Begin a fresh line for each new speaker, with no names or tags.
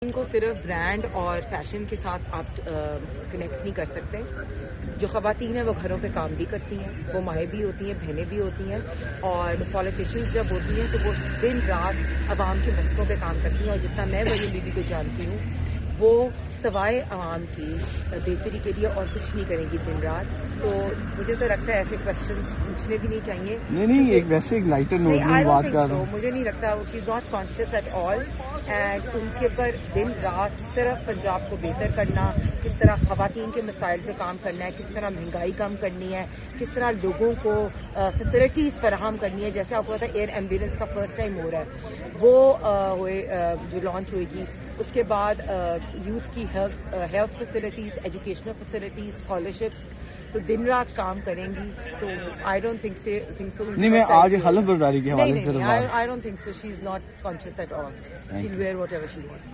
इनको सिर्फ ब्रांड और फैशन के साथ आप कनेक्ट नहीं कर सकते। जो ख़वातीन हैं वो घरों पे काम भी करती हैं, वो माएँ भी होती हैं, बहनें भी होती हैं, और पॉलिटिशियंस जब होती हैं तो वो दिन रात अवाम के मसलों पे काम करती हैं। और जितना मैं मरियम बीबी को जानती हूँ, वो सवाए अवाम की बेहतरी के लिए और कुछ नहीं करेंगी दिन रात। तो मुझे तो लगता है ऐसे क्वेश्चंस पूछने भी नहीं चाहिए।
नहीं, एक वैसे एक लाइटर नोट में बात कर रहा हूँ।
मुझे नहीं लगता, she is not conscious at all. And उनके ऊपर दिन रात सिर्फ पंजाब को बेहतर करना, किस तरह खवातीन के मसाइल पे काम करना है, किस तरह महंगाई कम करनी है, किस तरह लोगों को फैसिलिटीज फराहम करनी है। जैसे आपको पता है एयर एम्बुलेंस का फर्स्ट टाइम हो रहा है, वो जो लॉन्च होएगी। उसके बाद यूथ की health facilities, educational facilities, scholarships, तो दिन रात काम करेंगी। तो आई डोंट थिंक सो।
नहीं, मैं आज हलफ बर्दारी के हवाले से
I don't think so. She is not conscious at all. She will where whatever she wants.